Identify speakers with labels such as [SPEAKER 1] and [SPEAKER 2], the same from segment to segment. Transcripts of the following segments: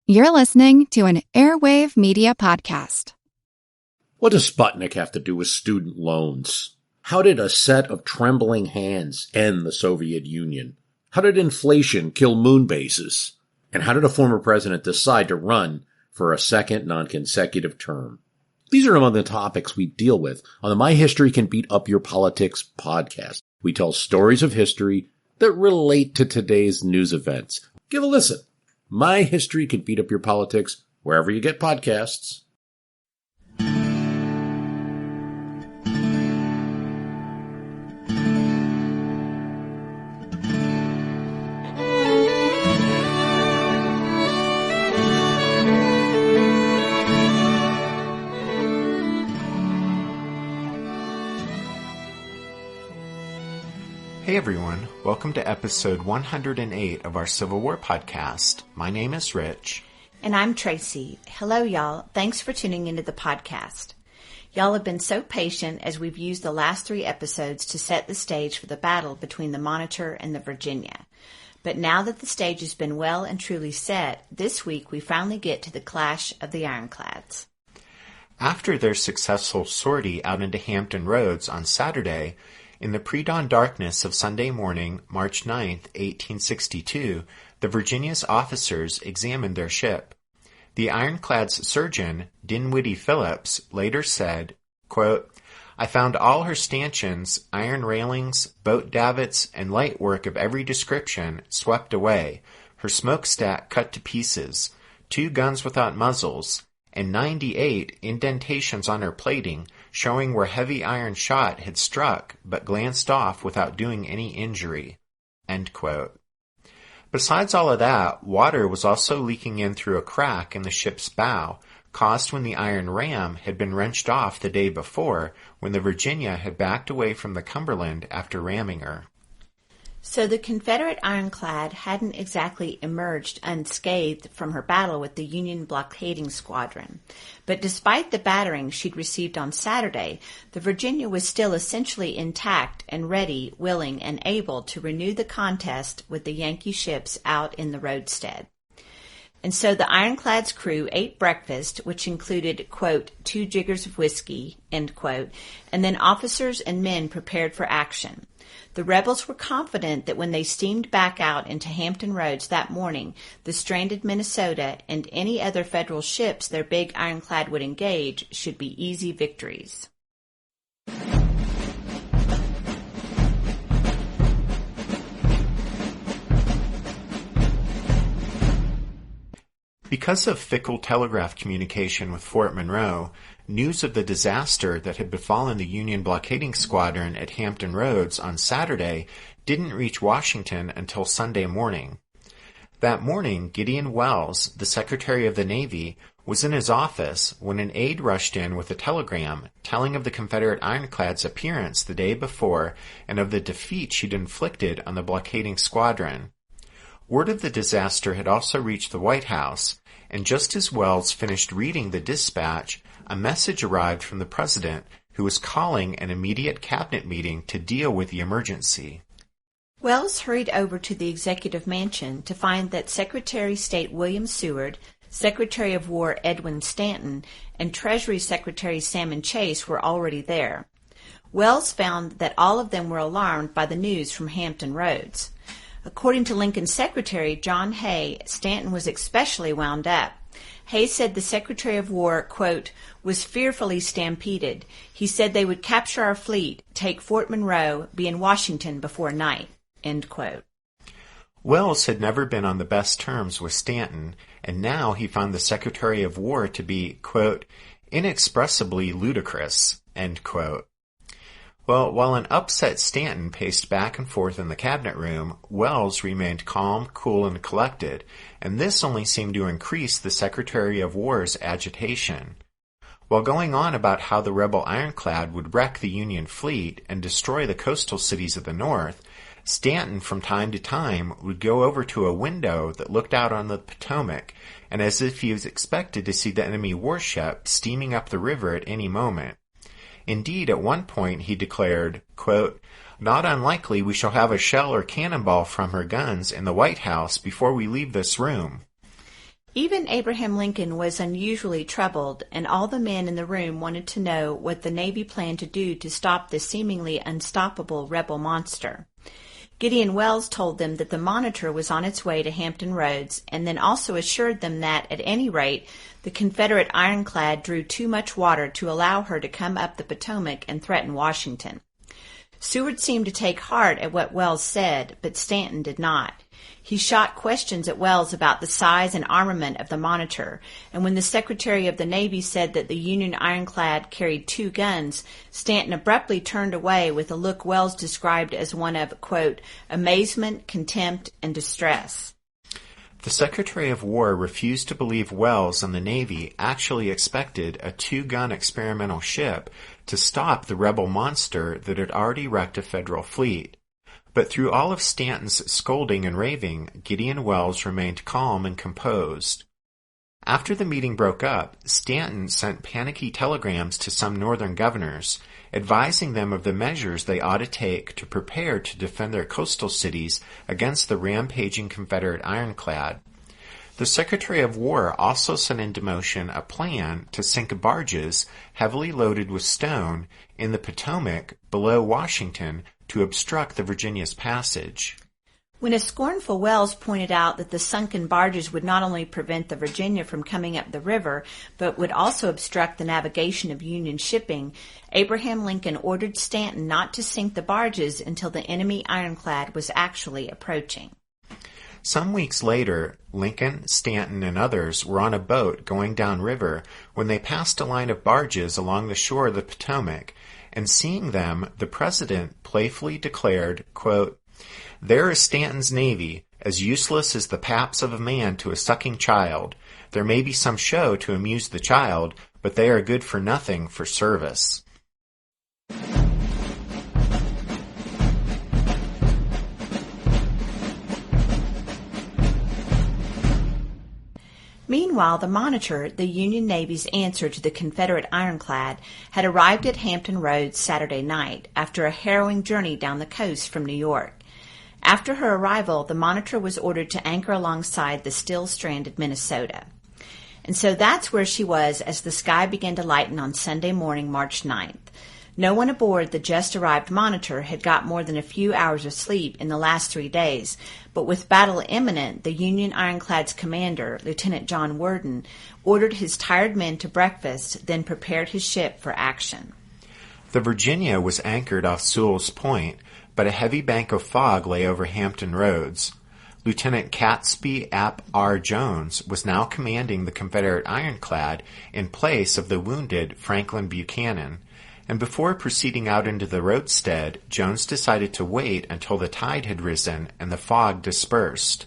[SPEAKER 1] You're listening to an Airwave Media Podcast.
[SPEAKER 2] What does Sputnik have to do with student loans? How did a set of trembling hands end the Soviet Union? How did inflation kill moon bases? And how did a former president decide to run for a second non-consecutive term? These are among the topics we deal with on the My History Can Beat Up Your Politics podcast. We tell stories of history that relate to today's news events. Give a listen. My History Can Beat Up Your Politics, wherever you get podcasts.
[SPEAKER 3] Hey everyone, welcome to episode 108 of our Civil War podcast. My name is Rich.
[SPEAKER 4] And I'm Tracy. Hello y'all, thanks for tuning into the podcast. Y'all have been so patient as we've used the last 3 episodes to set the stage for the battle between the Monitor and the Virginia. But now that the stage has been well and truly set, this week we finally get to the clash of the ironclads.
[SPEAKER 3] After their successful sortie out into Hampton Roads on Saturday, in the pre-dawn darkness of Sunday morning, March 9, 1862, the Virginia's officers examined their ship. The ironclad's surgeon, Dinwiddie Phillips, later said, quote, "I found all her stanchions, iron railings, boat davits, and light work of every description swept away, her smokestack cut to pieces, 2 guns without muzzles, and 98 indentations on her plating, showing where heavy iron shot had struck but glanced off without doing any injury." End quote. Besides all of that, water was also leaking in through a crack in the ship's bow, caused when the iron ram had been wrenched off the day before when the Virginia had backed away from the Cumberland after ramming her.
[SPEAKER 4] So the Confederate ironclad hadn't exactly emerged unscathed from her battle with the Union blockading squadron. But despite the battering she'd received on Saturday, the Virginia was still essentially intact and ready, willing, and able to renew the contest with the Yankee ships out in the roadstead. And so the ironclad's crew ate breakfast, which included, quote, 2 jiggers of whiskey, end quote, and then officers and men prepared for action. The rebels were confident that when they steamed back out into Hampton Roads that morning, the stranded Minnesota and any other federal ships their big ironclad would engage should be easy victories.
[SPEAKER 3] Because of fickle telegraph communication with Fort Monroe, news of the disaster that had befallen the Union blockading squadron at Hampton Roads on Saturday didn't reach Washington until Sunday morning. That morning, Gideon Welles, the Secretary of the Navy, was in his office when an aide rushed in with a telegram telling of the Confederate ironclad's appearance the day before and of the defeat she'd inflicted on the blockading squadron. Word of the disaster had also reached the White House, and just as Welles finished reading the dispatch, a message arrived from the president, who was calling an immediate cabinet meeting to deal with the emergency.
[SPEAKER 4] Welles hurried over to the executive mansion to find that Secretary of State William Seward, Secretary of War Edwin Stanton, and Treasury Secretary Salmon Chase were already there. Welles found that all of them were alarmed by the news from Hampton Roads. According to Lincoln's secretary, John Hay, Stanton was especially wound up. Hay said the Secretary of War, quote, was fearfully stampeded. He said they would capture our fleet, take Fort Monroe, be in Washington before night, end quote.
[SPEAKER 3] Welles had never been on the best terms with Stanton, and now he found the Secretary of War to be, quote, inexpressibly ludicrous, end quote. Well, while an upset Stanton paced back and forth in the cabinet room, Welles remained calm, cool, and collected, and this only seemed to increase the Secretary of War's agitation. While going on about how the rebel ironclad would wreck the Union fleet and destroy the coastal cities of the North, Stanton from time to time would go over to a window that looked out on the Potomac, and as if he was expected to see the enemy warship steaming up the river at any moment. Indeed, at one point he declared, quote, "Not unlikely we shall have a shell or cannonball from her guns in the White House before we leave this room."
[SPEAKER 4] Even Abraham Lincoln was unusually troubled, and all the men in the room wanted to know what the Navy planned to do to stop this seemingly unstoppable rebel monster. Gideon Welles told them that the Monitor was on its way to Hampton Roads, and then also assured them that, at any rate, the Confederate ironclad drew too much water to allow her to come up the Potomac and threaten Washington. Seward seemed to take heart at what Welles said, but Stanton did not. He shot questions at Welles about the size and armament of the Monitor, and when the Secretary of the Navy said that the Union ironclad carried 2 guns, Stanton abruptly turned away with a look Welles described as one of, quote, amazement, contempt, and distress.
[SPEAKER 3] The Secretary of War refused to believe Welles and the Navy actually expected a 2-gun experimental ship to stop the rebel monster that had already wrecked a Federal fleet. But through all of Stanton's scolding and raving, Gideon Welles remained calm and composed. After the meeting broke up, Stanton sent panicky telegrams to some northern governors, advising them of the measures they ought to take to prepare to defend their coastal cities against the rampaging Confederate ironclad. The Secretary of War also sent into motion a plan to sink barges heavily loaded with stone in the Potomac below Washington to obstruct the Virginia's passage.
[SPEAKER 4] When a scornful Welles pointed out that the sunken barges would not only prevent the Virginia from coming up the river, but would also obstruct the navigation of Union shipping, Abraham Lincoln ordered Stanton not to sink the barges until the enemy ironclad was actually approaching.
[SPEAKER 3] Some weeks later, Lincoln, Stanton, and others were on a boat going downriver when they passed a line of barges along the shore of the Potomac, and seeing them, the President playfully declared, quote, there is Stanton's Navy, as useless as the paps of a man to a sucking child. There may be some show to amuse the child, but they are good for nothing for service.
[SPEAKER 4] Meanwhile, the Monitor, the Union Navy's answer to the Confederate ironclad, had arrived at Hampton Roads Saturday night after a harrowing journey down the coast from New York. After her arrival, the Monitor was ordered to anchor alongside the still stranded Minnesota. And so that's where she was as the sky began to lighten on Sunday morning, March 9th. No one aboard the just-arrived Monitor had got more than a few hours of sleep in the last 3 days, but with battle imminent, the Union ironclad's commander, Lieutenant John Worden, ordered his tired men to breakfast, then prepared his ship for action.
[SPEAKER 3] The Virginia was anchored off Sewell's Point, but a heavy bank of fog lay over Hampton Roads. Lieutenant Catesby Ap R. Jones was now commanding the Confederate ironclad in place of the wounded Franklin Buchanan, and before proceeding out into the roadstead, Jones decided to wait until the tide had risen and the fog dispersed.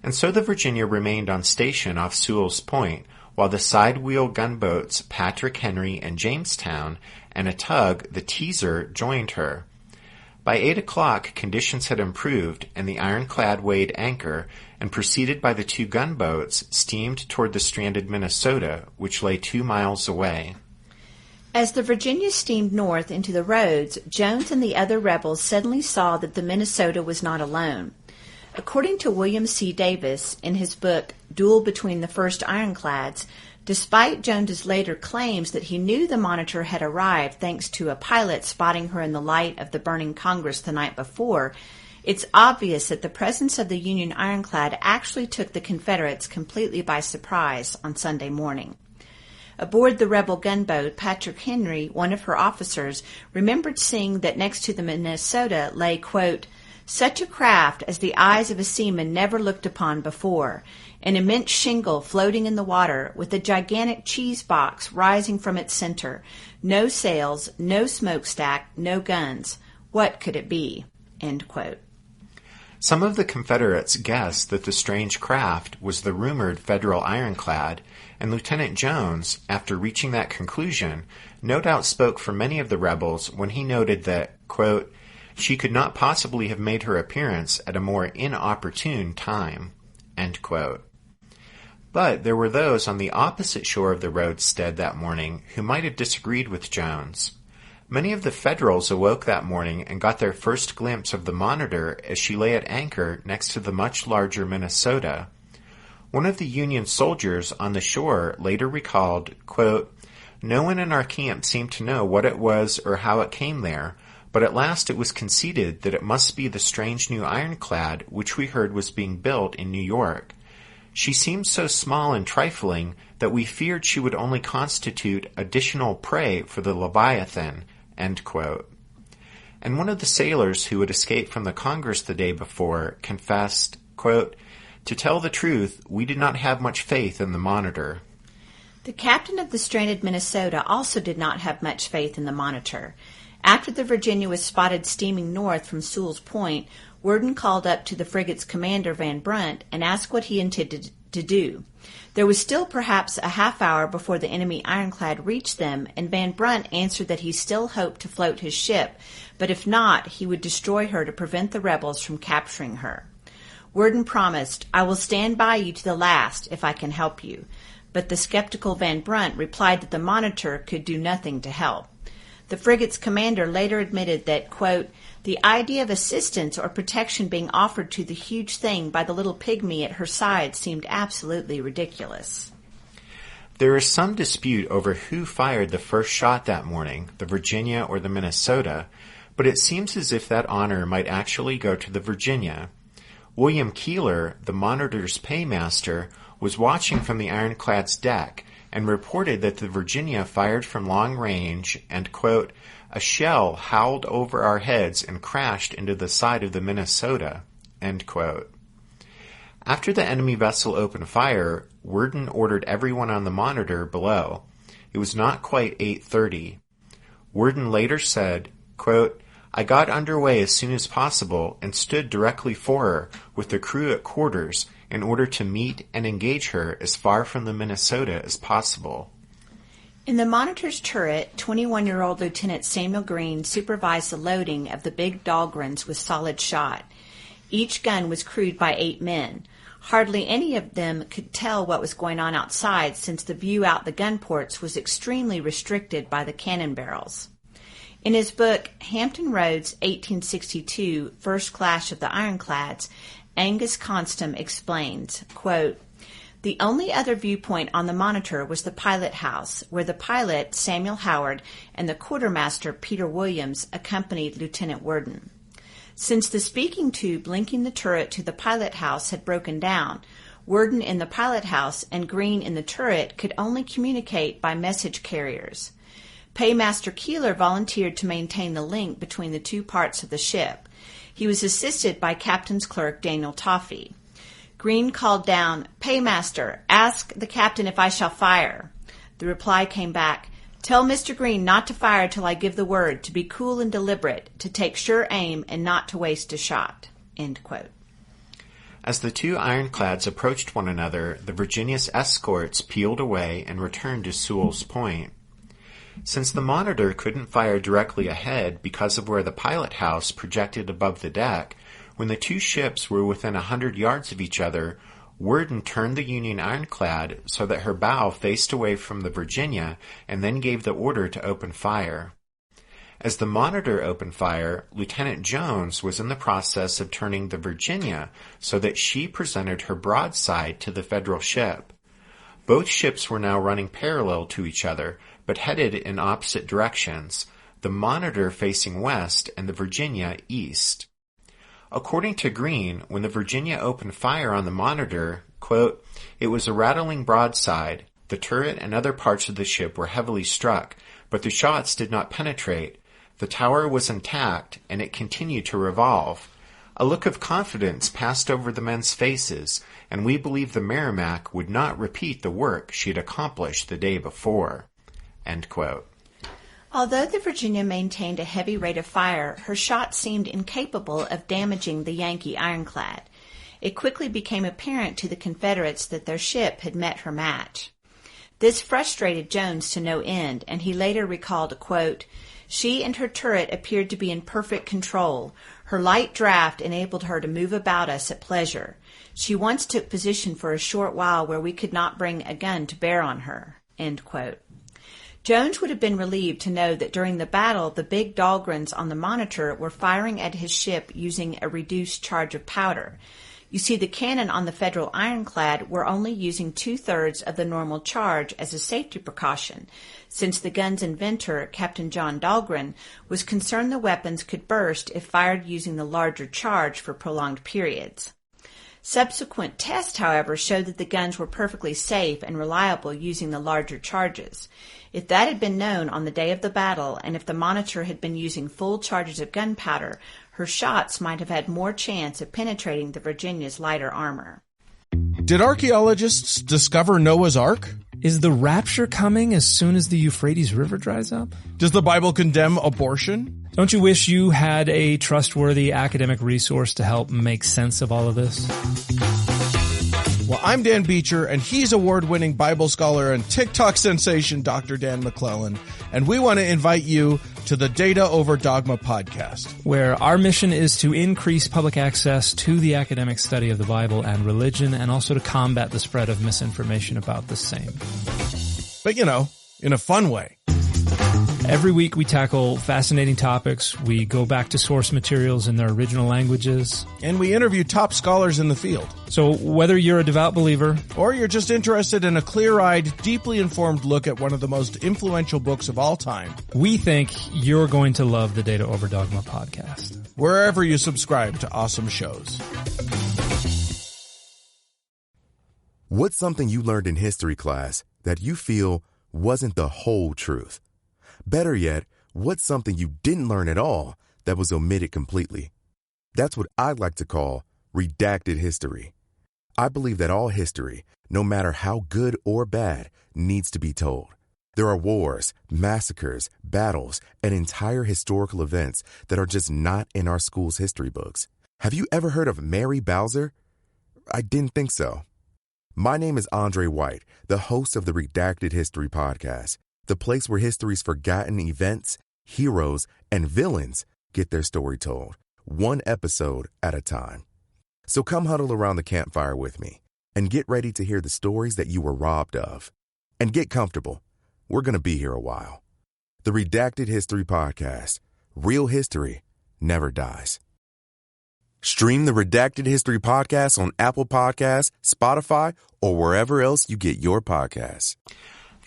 [SPEAKER 3] And so the Virginia remained on station off Sewell's Point, while the side-wheel gunboats Patrick Henry and Jamestown and a tug, the Teaser, joined her. By 8 o'clock, conditions had improved, and the ironclad weighed anchor, and preceded by the 2 gunboats, steamed toward the stranded Minnesota, which lay 2 miles away.
[SPEAKER 4] As the Virginia steamed north into the roads, Jones and the other rebels suddenly saw that the Minnesota was not alone. According to William C. Davis, in his book Duel Between the First Ironclads, despite Jones's later claims that he knew the Monitor had arrived thanks to a pilot spotting her in the light of the burning Congress the night before, it's obvious that the presence of the Union ironclad actually took the Confederates completely by surprise on Sunday morning. Aboard the rebel gunboat, Patrick Henry, one of her officers, remembered seeing that next to the Minnesota lay, quote, such a craft as the eyes of a seaman never looked upon before, an immense shingle floating in the water with a gigantic cheese box rising from its center, no sails, no smokestack, no guns. What could it be? End quote.
[SPEAKER 3] Some of the Confederates guessed that the strange craft was the rumored Federal ironclad, and Lieutenant Jones, after reaching that conclusion, no doubt spoke for many of the rebels when he noted that, quote, she could not possibly have made her appearance at a more inopportune time, end quote. But there were those on the opposite shore of the roadstead that morning who might have disagreed with Jones. Many of the Federals awoke that morning and got their first glimpse of the Monitor as she lay at anchor next to the much larger Minnesota. One of the Union soldiers on the shore later recalled, quote, "No one in our camp seemed to know what it was or how it came there, but at last it was conceded that it must be the strange new ironclad which we heard was being built in New York. She seemed so small and trifling that we feared she would only constitute additional prey for the Leviathan," end quote. And one of the sailors who had escaped from the Congress the day before confessed, quote, "To tell the truth, we did not have much faith in the Monitor."
[SPEAKER 4] The captain of the stranded Minnesota also did not have much faith in the Monitor. After the Virginia was spotted steaming north from Sewell's Point, Worden called up to the frigate's commander, Van Brunt, and asked what he intended to do. There was still perhaps a half hour before the enemy ironclad reached them, and Van Brunt answered that he still hoped to float his ship, but if not, he would destroy her to prevent the rebels from capturing her. Worden promised, "I will stand by you to the last if I can help you." But the skeptical Van Brunt replied that the Monitor could do nothing to help. The frigate's commander later admitted that, quote, "The idea of assistance or protection being offered to the huge thing by the little pygmy at her side seemed absolutely ridiculous."
[SPEAKER 3] There is some dispute over who fired the first shot that morning, the Virginia or the Minnesota, but it seems as if that honor might actually go to the Virginia. William Keeler, the Monitor's paymaster, was watching from the ironclad's deck and reported that the Virginia fired from long range and, quote, "A shell howled over our heads and crashed into the side of the Minnesota," end quote. After the enemy vessel opened fire, Worden ordered everyone on the Monitor below. It was not quite 8:30. Worden later said, quote, "I got underway as soon as possible and stood directly for her with the crew at quarters in order to meet and engage her as far from the Minnesota as possible."
[SPEAKER 4] In the Monitor's turret, 21-year-old Lieutenant Samuel Green supervised the loading of the big Dahlgrens with solid shot. Each gun was crewed by 8 men. Hardly any of them could tell what was going on outside, since the view out the gun ports was extremely restricted by the cannon barrels. In his book, Hampton Roads, 1862, First Clash of the Ironclads, Angus Constam explains, quote, "The only other viewpoint on the Monitor was the pilot house, where the pilot, Samuel Howard, and the quartermaster, Peter Williams, accompanied Lieutenant Worden. Since the speaking tube linking the turret to the pilot house had broken down, Worden in the pilot house and Green in the turret could only communicate by message carriers. Paymaster Keeler volunteered to maintain the link between the two parts of the ship. He was assisted by Captain's Clerk Daniel Toffee. Green called down, 'Paymaster, ask the captain if I shall fire.' The reply came back, 'Tell Mr. Green not to fire till I give the word, to be cool and deliberate, to take sure aim, and not to waste a shot.'" End quote.
[SPEAKER 3] As the two ironclads approached one another, the Virginia's escorts peeled away and returned to Sewell's Point. Since the Monitor couldn't fire directly ahead because of where the pilot house projected above the deck, when the two ships were within 100 yards of each other, Worden turned the Union ironclad so that her bow faced away from the Virginia and then gave the order to open fire. As the Monitor opened fire, Lieutenant Jones was in the process of turning the Virginia so that she presented her broadside to the Federal ship. Both ships were now running parallel to each other, but headed in opposite directions, the Monitor facing west and the Virginia east. According to Green, when the Virginia opened fire on the Monitor, quote, "It was a rattling broadside. The turret and other parts of the ship were heavily struck, but the shots did not penetrate. The tower was intact, and it continued to revolve. A look of confidence passed over the men's faces, and we believed the Merrimac would not repeat the work she had accomplished the day before." End quote.
[SPEAKER 4] Although the Virginia maintained a heavy rate of fire, her shots seemed incapable of damaging the Yankee ironclad. It quickly became apparent to the Confederates that their ship had met her match. This frustrated Jones to no end, and he later recalled, quote, "She and her turret appeared to be in perfect control. Her light draft enabled her to move about us at pleasure. She once took position for a short while where we could not bring a gun to bear on her." End quote. Jones would have been relieved to know that during the battle, the big Dahlgrens on the Monitor were firing at his ship using a reduced charge of powder. You see, the cannon on the Federal ironclad were only using 2/3 of the normal charge as a safety precaution, since the gun's inventor, Captain John Dahlgren, was concerned the weapons could burst if fired using the larger charge for prolonged periods. Subsequent tests, however, showed that the guns were perfectly safe and reliable using the larger charges. If that had been known on the day of the battle, and if the Monitor had been using full charges of gunpowder, her shots might have had more chance of penetrating the Virginia's lighter armor.
[SPEAKER 5] Did archaeologists discover Noah's Ark?
[SPEAKER 6] Is the rapture coming as soon as the Euphrates River dries up?
[SPEAKER 5] Does the Bible condemn abortion?
[SPEAKER 6] Don't you wish you had a trustworthy academic resource to help make sense of all of this?
[SPEAKER 5] Well, I'm Dan Beecher, and he's award-winning Bible scholar and TikTok sensation Dr. Dan McClellan, and we want to invite you to the Data Over Dogma podcast,
[SPEAKER 6] where our mission is to increase public access to the academic study of the Bible and religion, and also to combat the spread of misinformation about the same.
[SPEAKER 5] But, in a fun way.
[SPEAKER 6] Every week we tackle fascinating topics, we go back to source materials in their original languages,
[SPEAKER 5] and we interview top scholars in the field.
[SPEAKER 6] So whether you're a devout believer,
[SPEAKER 5] or you're just interested in a clear-eyed, deeply informed look at one of the most influential books of all time,
[SPEAKER 6] we think you're going to love the Data Over Dogma podcast,
[SPEAKER 5] wherever you subscribe to awesome shows.
[SPEAKER 7] What's something you learned in history class that you feel wasn't the whole truth? Better yet, what's something you didn't learn at all that was omitted completely? That's what I'd like to call redacted history. I believe that all history, no matter how good or bad, needs to be told. There are wars, massacres, battles, and entire historical events that are just not in our school's history books. Have you ever heard of Mary Bowser? I didn't think so. My name is Andre White, the host of the Redacted History Podcast, the place where history's forgotten events, heroes, and villains get their story told, one episode at a time. So come huddle around the campfire with me and get ready to hear the stories that you were robbed of. And get comfortable. We're going to be here a while. The Redacted History Podcast. Real history never dies. Stream the Redacted History Podcast on Apple Podcasts, Spotify, or wherever else you get your podcasts.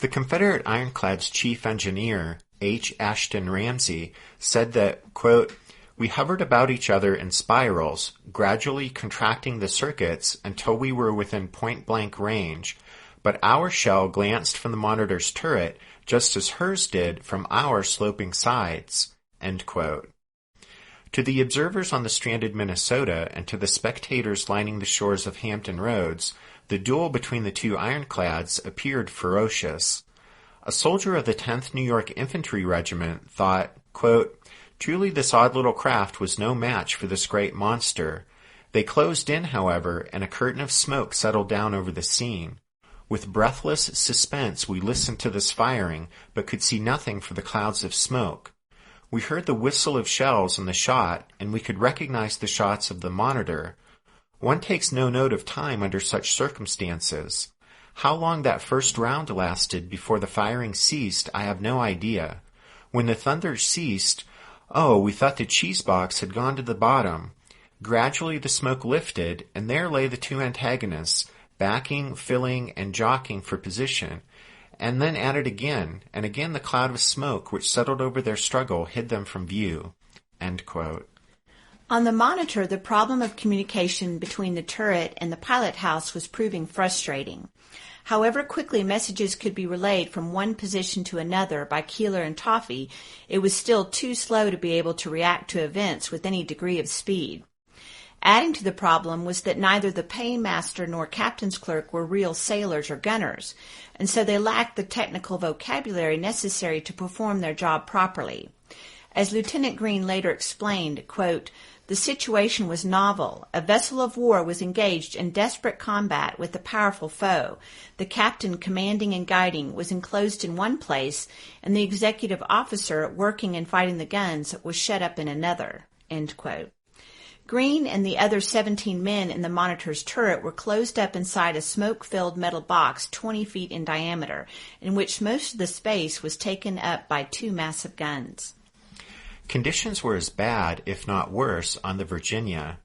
[SPEAKER 3] The Confederate Ironclad's chief engineer, H. Ashton Ramsey, said that, quote, "We hovered about each other in spirals, gradually contracting the circuits until we were within point-blank range, but our shell glanced from the Monitor's turret just as hers did from our sloping sides," end quote. To the observers on the stranded Minnesota and to the spectators lining the shores of Hampton Roads, the duel between the two ironclads appeared ferocious. A soldier of the 10th New York Infantry Regiment thought, quote, "Truly this odd little craft was no match for this great monster. They closed in, however, and a curtain of smoke settled down over the scene. With breathless suspense we listened to this firing, but could see nothing for the clouds of smoke. We heard the whistle of shells and the shot, and we could recognize the shots of the Monitor. One takes no note of time under such circumstances. How long that first round lasted before the firing ceased, I have no idea. When the thunder ceased, we thought the cheese box had gone to the bottom. Gradually the smoke lifted, and there lay the two antagonists, backing, filling, and jockeying for position, and then at it again, and again the cloud of smoke which settled over their struggle hid them from view." End quote.
[SPEAKER 4] On the Monitor, the problem of communication between the turret and the pilot house was proving frustrating. However quickly messages could be relayed from one position to another by Keeler and Toffee, it was still too slow to be able to react to events with any degree of speed. Adding to the problem was that neither the paymaster nor captain's clerk were real sailors or gunners, and so they lacked the technical vocabulary necessary to perform their job properly. As Lieutenant Green later explained, quote, "The situation was novel. A vessel of war was engaged in desperate combat with a powerful foe. The captain commanding and guiding was enclosed in one place, and the executive officer working and fighting the guns was shut up in another." End quote. Green and the other 17 men in the Monitor's turret were closed up inside a smoke-filled metal box 20 feet in diameter, in which most of the space was taken up by two massive guns.
[SPEAKER 3] Conditions were as bad, if not worse, on the Virginia.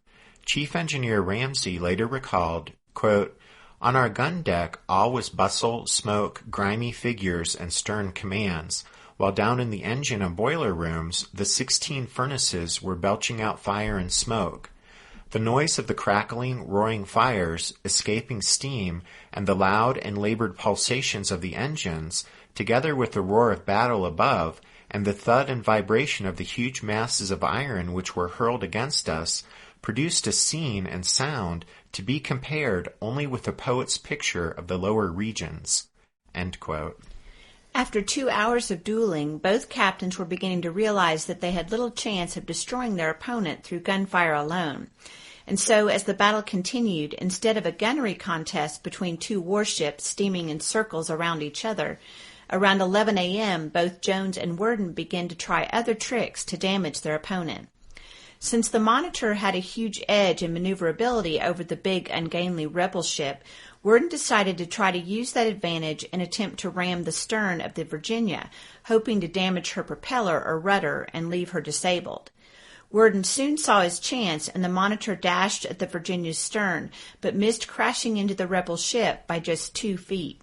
[SPEAKER 3] Chief Engineer Ramsey later recalled, quote, "On our gun deck all was bustle, smoke, grimy figures, and stern commands, while down in the engine and boiler rooms the 16 furnaces were belching out fire and smoke. The noise of the crackling, roaring fires, escaping steam, and the loud and labored pulsations of the engines, together with the roar of battle above, and the thud and vibration of the huge masses of iron which were hurled against us, produced a scene and sound to be compared only with the poet's picture of the lower regions." End quote.
[SPEAKER 4] After 2 hours of dueling, both captains were beginning to realize that they had little chance of destroying their opponent through gunfire alone. And so, as the battle continued, instead of a gunnery contest between two warships steaming in circles around each other, around 11 a.m., both Jones and Worden began to try other tricks to damage their opponent. Since the Monitor had a huge edge in maneuverability over the big, ungainly rebel ship, Worden decided to try to use that advantage and attempt to ram the stern of the Virginia, hoping to damage her propeller or rudder and leave her disabled. Worden soon saw his chance, and the Monitor dashed at the Virginia's stern, but missed crashing into the rebel ship by just 2 feet.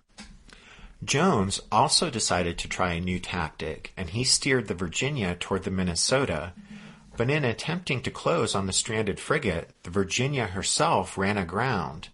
[SPEAKER 3] Jones also decided to try a new tactic, and he steered the Virginia toward the Minnesota. But in attempting to close on the stranded frigate, the Virginia herself ran aground.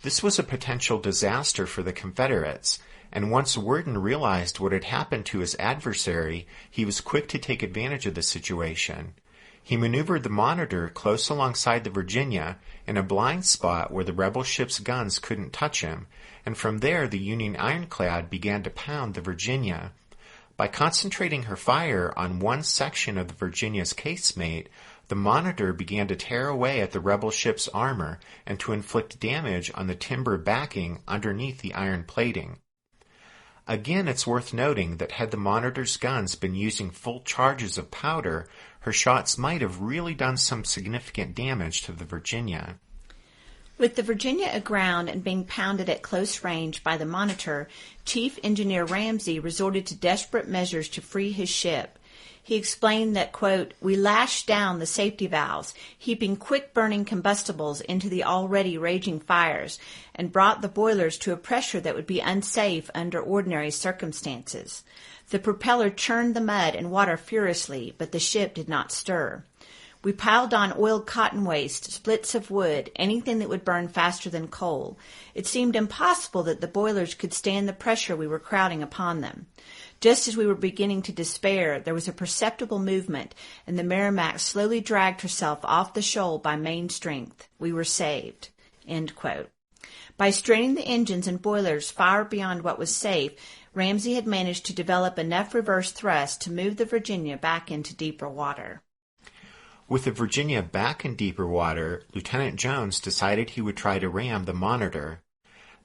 [SPEAKER 3] This was a potential disaster for the Confederates, and once Worden realized what had happened to his adversary, he was quick to take advantage of the situation. He maneuvered the Monitor close alongside the Virginia in a blind spot where the rebel ship's guns couldn't touch him, and from there the Union ironclad began to pound the Virginia. By concentrating her fire on one section of the Virginia's casemate, the Monitor began to tear away at the rebel ship's armor and to inflict damage on the timber backing underneath the iron plating. Again, it's worth noting that had the Monitor's guns been using full charges of powder, her shots might have really done some significant damage to the Virginia.
[SPEAKER 4] With the Virginia aground and being pounded at close range by the Monitor, Chief Engineer Ramsey resorted to desperate measures to free his ship. He explained that, quote, "We lashed down the safety valves, heaping quick-burning combustibles into the already raging fires, and brought the boilers to a pressure that would be unsafe under ordinary circumstances. The propeller churned the mud and water furiously, but the ship did not stir. We piled on oiled cotton waste, splits of wood, anything that would burn faster than coal. It seemed impossible that the boilers could stand the pressure we were crowding upon them. Just as we were beginning to despair, there was a perceptible movement, and the Merrimac slowly dragged herself off the shoal by main strength. We were saved." End quote. By straining the engines and boilers far beyond what was safe, Ramsey had managed to develop enough reverse thrust to move the Virginia back into deeper water.
[SPEAKER 3] With the Virginia back in deeper water, Lieutenant Jones decided he would try to ram the Monitor.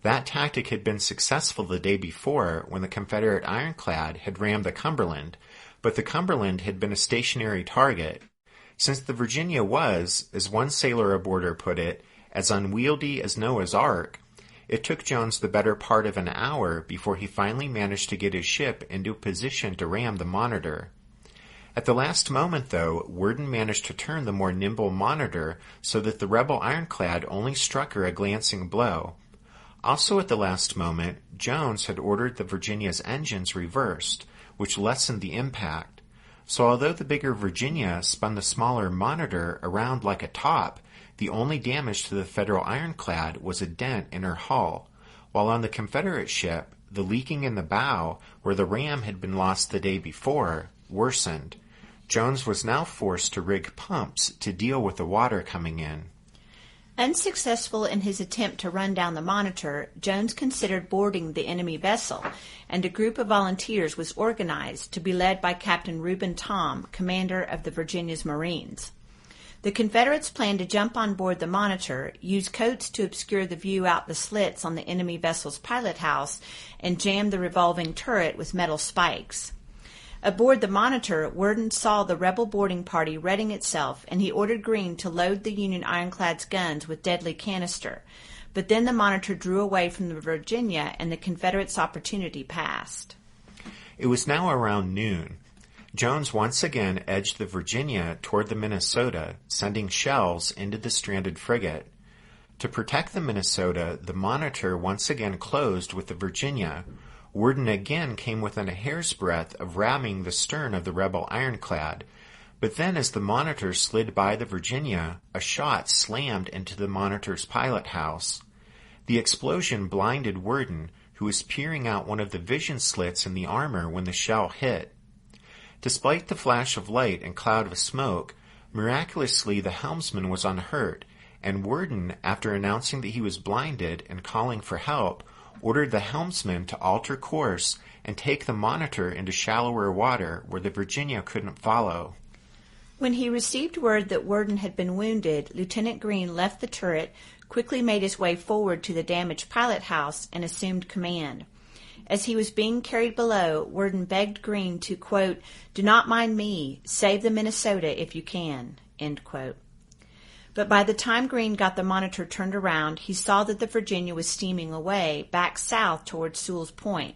[SPEAKER 3] That tactic had been successful the day before when the Confederate ironclad had rammed the Cumberland, but the Cumberland had been a stationary target. Since the Virginia was, as one sailor aboard her put it, as unwieldy as Noah's Ark, it took Jones the better part of an hour before he finally managed to get his ship into position to ram the Monitor. At the last moment, though, Worden managed to turn the more nimble Monitor so that the rebel ironclad only struck her a glancing blow. Also at the last moment, Jones had ordered the Virginia's engines reversed, which lessened the impact. So although the bigger Virginia spun the smaller Monitor around like a top, the only damage to the Federal ironclad was a dent in her hull, while on the Confederate ship, the leaking in the bow, where the ram had been lost the day before, worsened. Jones was now forced to rig pumps to deal with the water coming in.
[SPEAKER 4] Unsuccessful in his attempt to run down the Monitor, Jones considered boarding the enemy vessel, and a group of volunteers was organized to be led by Captain Reuben Tom, commander of the Virginia's Marines. The Confederates planned to jump on board the Monitor, use coats to obscure the view out the slits on the enemy vessel's pilot house, and jam the revolving turret with metal spikes. Aboard the Monitor, Worden saw the rebel boarding party readying itself, and he ordered Greene to load the Union ironclad's guns with deadly canister. But then the Monitor drew away from the Virginia, and the Confederates' opportunity passed.
[SPEAKER 3] It was now around noon. Jones once again edged the Virginia toward the Minnesota, sending shells into the stranded frigate. To protect the Minnesota, the Monitor once again closed with the Virginia. Worden again came within a hair's breadth of ramming the stern of the rebel ironclad, but then as the Monitor slid by the Virginia, a shot slammed into the Monitor's pilot house. The explosion blinded Worden, who was peering out one of the vision slits in the armor when the shell hit. Despite the flash of light and cloud of smoke, miraculously the helmsman was unhurt, and Worden, after announcing that he was blinded and calling for help, ordered the helmsman to alter course and take the Monitor into shallower water where the Virginia couldn't follow.
[SPEAKER 4] When he received word that Worden had been wounded, Lieutenant Greene left the turret, quickly made his way forward to the damaged pilot house, and assumed command. As he was being carried below, Worden begged Greene to, quote, "Do not mind me. Save the Minnesota if you can," end quote. But by the time Greene got the Monitor turned around, he saw that the Virginia was steaming away, back south toward Sewell's Point.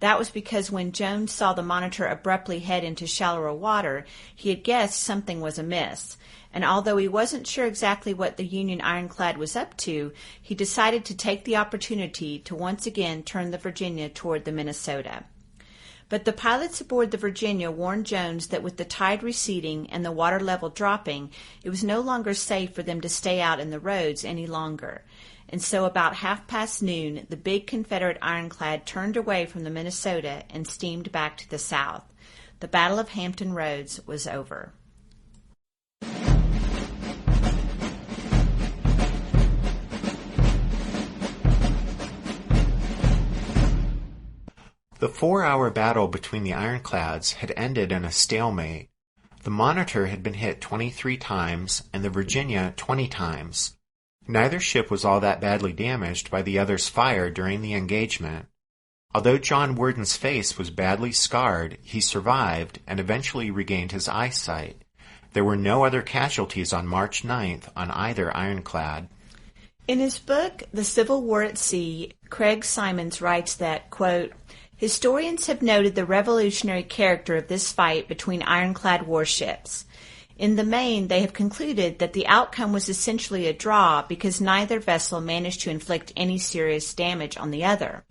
[SPEAKER 4] That was because when Jones saw the Monitor abruptly head into shallower water, he had guessed something was amiss. And although he wasn't sure exactly what the Union ironclad was up to, he decided to take the opportunity to once again turn the Virginia toward the Minnesota. But the pilots aboard the Virginia warned Jones that with the tide receding and the water level dropping, it was no longer safe for them to stay out in the roads any longer. And so about noon, the big Confederate ironclad turned away from the Minnesota and steamed back to the south. The Battle of Hampton Roads was over.
[SPEAKER 3] The 4-hour battle between the ironclads had ended in a stalemate. The Monitor had been hit 23 times and the Virginia 20 times. Neither ship was all that badly damaged by the other's fire during the engagement. Although John Worden's face was badly scarred, he survived and eventually regained his eyesight. There were no other casualties on March 9th on either ironclad.
[SPEAKER 4] In his book, The Civil War at Sea, Craig Simons writes that, quote, "Historians have noted the revolutionary character of this fight between ironclad warships. In the main, they have concluded that the outcome was essentially a draw because neither vessel managed to inflict any serious damage on the other.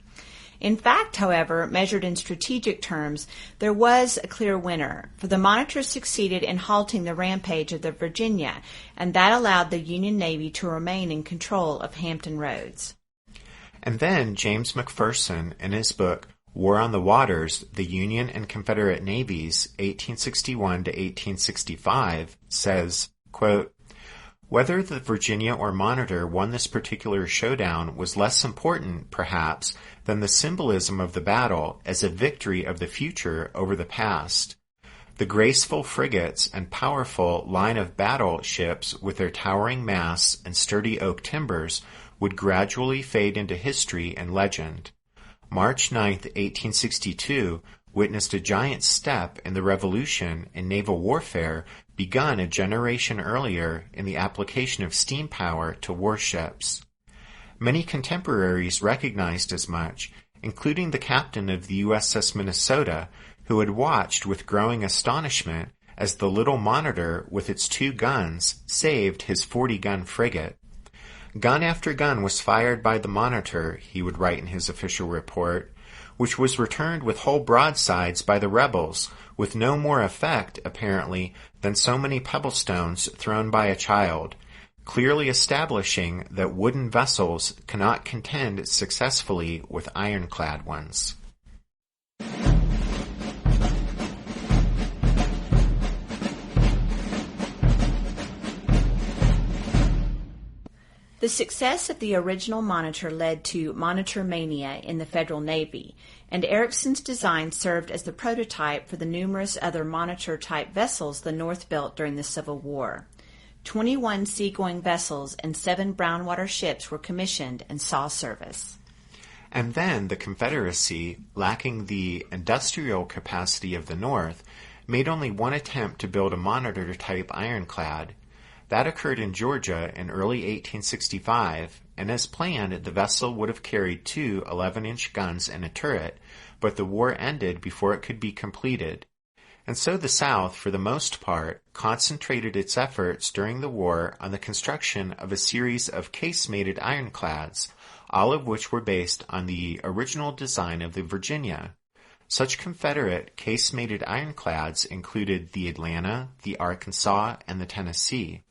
[SPEAKER 4] In fact, however, measured in strategic terms, there was a clear winner, for the Monitor succeeded in halting the rampage of the Virginia, and that allowed the Union Navy to remain in control of Hampton Roads."
[SPEAKER 3] And then James McPherson, in his book War on the Waters, the Union and Confederate Navies, 1861 to 1865, says, quote, "Whether the Virginia or Monitor won this particular showdown was less important, perhaps, than the symbolism of the battle as a victory of the future over the past. The graceful frigates and powerful line of battle ships with their towering masts and sturdy oak timbers would gradually fade into history and legend. March 9, 1862, witnessed a giant step in the revolution in naval warfare begun a generation earlier in the application of steam power to warships. Many contemporaries recognized as much, including the captain of the USS Minnesota, who had watched with growing astonishment as the little Monitor with its 2 guns saved his 40-gun frigate. Gun after gun was fired by the Monitor, he would write in his official report, which was returned with whole broadsides by the rebels, with no more effect, apparently, than so many pebblestones thrown by a child, clearly establishing that wooden vessels cannot contend successfully with ironclad ones.
[SPEAKER 4] The success of the original Monitor led to Monitor mania in the Federal Navy, and Ericsson's design served as the prototype for the numerous other Monitor-type vessels the North built during the Civil War. 21 seagoing vessels and 7 brownwater ships were commissioned and saw service.
[SPEAKER 3] And then the Confederacy, lacking the industrial capacity of the North, made only one attempt to build a Monitor-type ironclad. That occurred in Georgia in early 1865, and as planned, the vessel would have carried 2 11-inch guns and a turret, but the war ended before it could be completed. And so the South, for the most part, concentrated its efforts during the war on the construction of a series of casemated ironclads, all of which were based on the original design of the Virginia. Such Confederate casemated ironclads included the Atlanta, the Arkansas, and the Tennessee.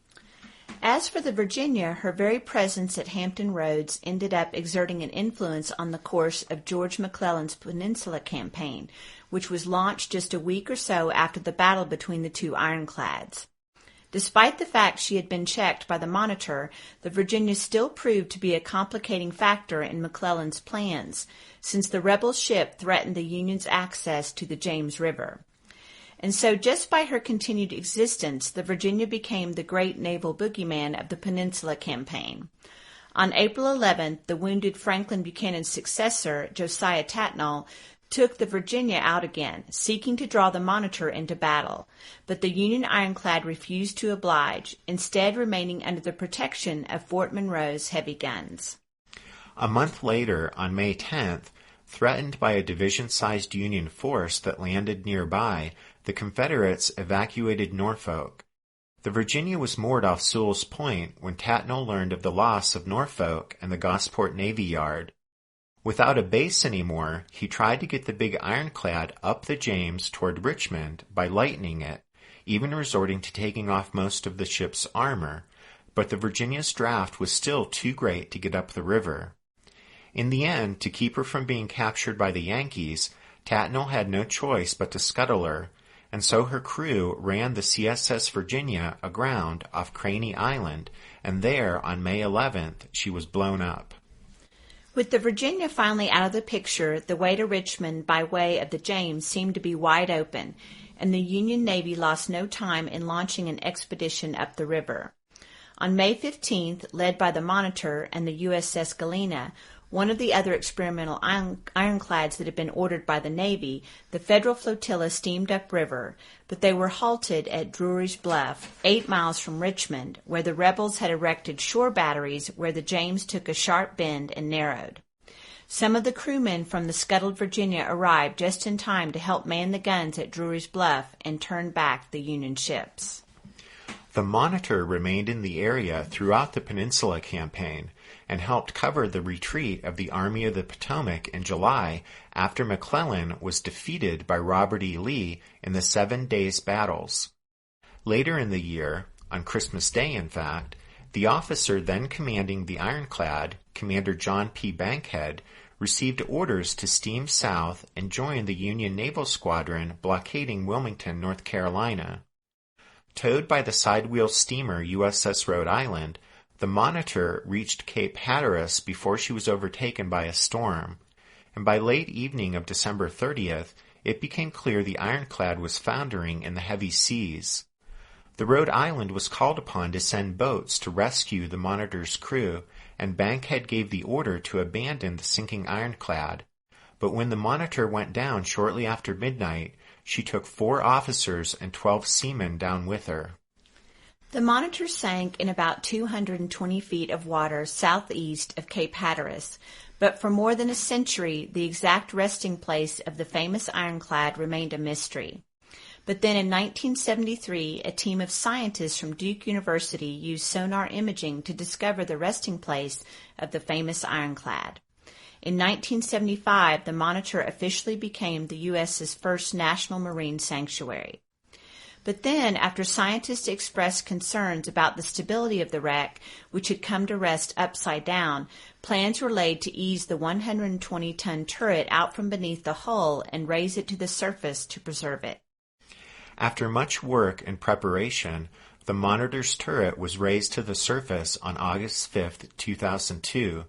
[SPEAKER 4] As for the Virginia, her very presence at Hampton Roads ended up exerting an influence on the course of George McClellan's Peninsula Campaign, which was launched just a week or so after the battle between the two ironclads. Despite the fact she had been checked by the Monitor, the Virginia still proved to be a complicating factor in McClellan's plans, since the rebel ship threatened the Union's access to the James River. And so just by her continued existence, the Virginia became the great naval boogeyman of the Peninsula Campaign. On April 11th, the wounded Franklin Buchanan's successor, Josiah Tatnall, took the Virginia out again, seeking to draw the Monitor into battle. But the Union ironclad refused to oblige, instead remaining under the protection of Fort Monroe's heavy guns.
[SPEAKER 3] A month later, on May 10th, threatened by a division-sized Union force that landed nearby, the Confederates evacuated Norfolk. The Virginia was moored off Sewell's Point when Tatnall learned of the loss of Norfolk and the Gosport Navy Yard. Without a base anymore, he tried to get the big ironclad up the James toward Richmond by lightening it, even resorting to taking off most of the ship's armor, but the Virginia's draft was still too great to get up the river. In the end, to keep her from being captured by the Yankees, Tatnall had no choice but to scuttle her, and so her crew ran the CSS Virginia aground off Craney Island, and there, on May 11th, she was blown up.
[SPEAKER 4] With the Virginia finally out of the picture, the way to Richmond by way of the James seemed to be wide open, and the Union Navy lost no time in launching an expedition up the river. On May 15th, led by the Monitor and the USS Galena, one of the other experimental ironclads that had been ordered by the Navy, the Federal flotilla steamed upriver, but they were halted at Drury's Bluff, 8 miles from Richmond, where the rebels had erected shore batteries where the James took a sharp bend and narrowed. Some of the crewmen from the scuttled Virginia arrived just in time to help man the guns at Drury's Bluff and turn back the Union ships.
[SPEAKER 3] The Monitor remained in the area throughout the Peninsula Campaign and helped cover the retreat of the Army of the Potomac in July after McClellan was defeated by Robert E. Lee in the 7 days battles. Later in the year, on Christmas Day in fact, the officer then commanding the ironclad, Commander John P. Bankhead, received orders to steam south and join the Union Naval Squadron blockading Wilmington, North Carolina. Towed by the sidewheel steamer USS Rhode Island, the Monitor reached Cape Hatteras before she was overtaken by a storm, and by late evening of December 30th, it became clear the ironclad was foundering in the heavy seas. The Rhode Island was called upon to send boats to rescue the Monitor's crew, and Bankhead gave the order to abandon the sinking ironclad. But when the Monitor went down shortly after midnight, she took 4 officers and 12 seamen down with her.
[SPEAKER 4] The Monitor sank in about 220 feet of water southeast of Cape Hatteras, but for more than a century the exact resting place of the famous ironclad remained a mystery. But then in 1973, a team of scientists from Duke University used sonar imaging to discover the resting place of the famous ironclad. In 1975, the Monitor officially became the U.S.'s first national marine sanctuary. But then, after scientists expressed concerns about the stability of the wreck, which had come to rest upside down, plans were laid to ease the 120-ton turret out from beneath the hull and raise it to the surface to preserve it.
[SPEAKER 3] After much work and preparation, the Monitor's turret was raised to the surface on August 5, 2002.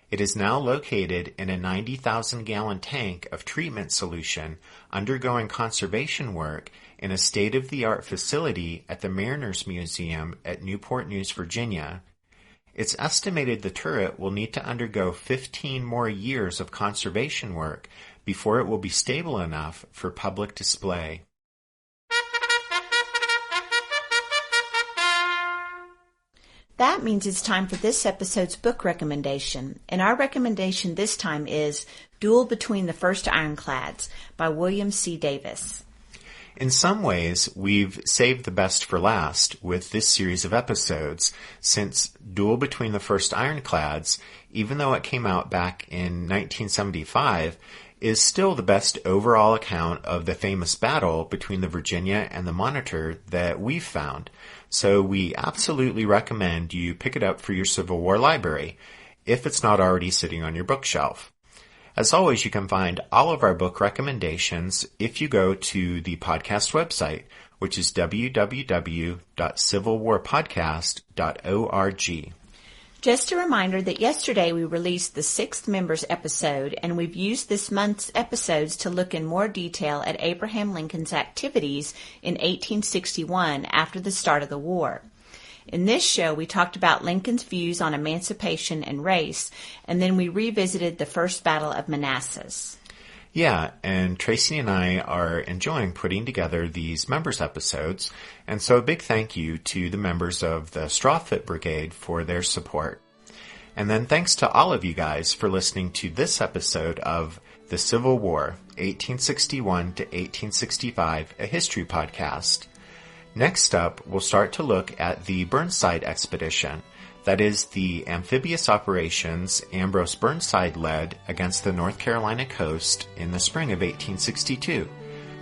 [SPEAKER 3] It is now located in a 90,000-gallon tank of treatment solution undergoing conservation work in a state-of-the-art facility at the Mariners Museum at Newport News, Virginia. It's estimated the turret will need to undergo 15 more years of conservation work before it will be stable enough for public display.
[SPEAKER 4] That means it's time for this episode's book recommendation, and our recommendation this time is Duel Between the First Ironclads by William C. Davis.
[SPEAKER 3] In some ways, we've saved the best for last with this series of episodes, since Duel Between the First Ironclads, even though it came out back in 1975, is still the best overall account of the famous battle between the Virginia and the Monitor that we've found. So we absolutely recommend you pick it up for your Civil War library, if it's not already sitting on your bookshelf. As always, you can find all of our book recommendations if you go to the podcast website, which is www.civilwarpodcast.org.
[SPEAKER 4] Just a reminder that yesterday we released the 6th Members episode, and we've used this month's episodes to look in more detail at Abraham Lincoln's activities in 1861 after the start of the war. In this show, we talked about Lincoln's views on emancipation and race, and then we revisited the First Battle of Manassas.
[SPEAKER 3] Yeah, and Tracy and I are enjoying putting together these members episodes, and so a big thank you to the members of the Strawfoot Brigade for their support. And then thanks to all of you guys for listening to this episode of The Civil War, 1861 to 1865, a history podcast. Next up, we'll start to look at the Burnside expedition, that is, the amphibious operations Ambrose Burnside led against the North Carolina coast in the spring of 1862.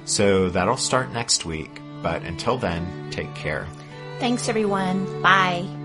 [SPEAKER 3] So that'll start next week, but until then, take care.
[SPEAKER 4] Thanks, everyone. Bye.